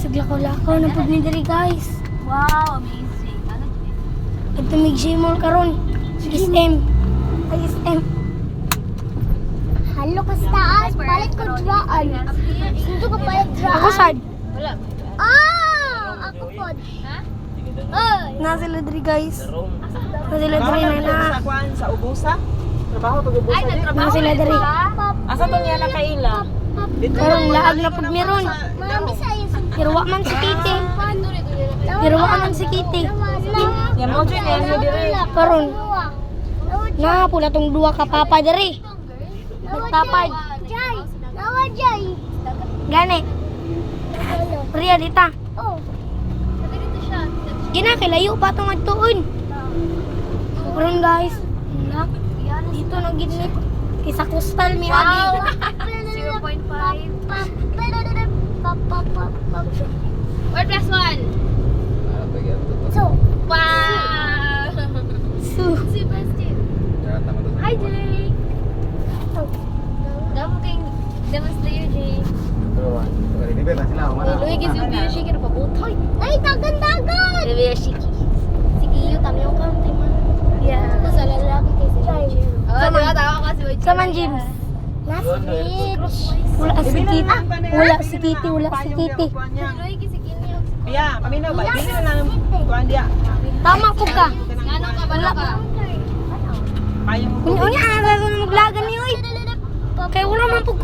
guys, naglakaw-lakaw na pud ni diri guys. Wow, amazing. Ano Ito mig Gmall karon. SM. Ay SM. Halo ka sa taas, palit ko drawaan. Sinto ka palit drawaan. Ako sad. Wala. Ako pod. Ha? Oy! Na sila diri guys. Na sila diri na. Sa ubusa? Trabaho pag ubusa. Ay, nagtrabaho Na sila diri. Asa to niya na kaila? Karon laag na pud meron. Mami sa'yo sa Pero wa man si Kitty. Pero wa man si Kitty. Yan mo dyan, yan mo diri. Karon na pula tong duha ka papa diri. Nagtapad. Jay! Nawa Jay! Gani. Hello. Priya dita. Oh. Dito siya. Gina kay layo pa tong adtuon. Karon guys. Wala. Dito na gid ni kisa kustal mi agi. Wow. 0.5. Word plus 1. So, Wow. So, Si Basti. Hi, Jay. Damo kay demonstrator, Jay. Luwi giz yung beer shaker pa butoy. ay, dagan-dagan! Beer shaker. Sige, yung kami yung kante man. yeah. Tapos sa lalaki kay si Jay. Oh, di ba tawa ka si Boy? Saman James. Last bitch. Wala si Kitty. Wala si Kitty, wala si Kitty. Luwi giz kinyo. Biya, paminaw ba? Hindi na lang kuan dia. Tama po ka. Ngano ka ba ka? Kayong Unya ana sa maglagan ni oy. Kay wala man pug ko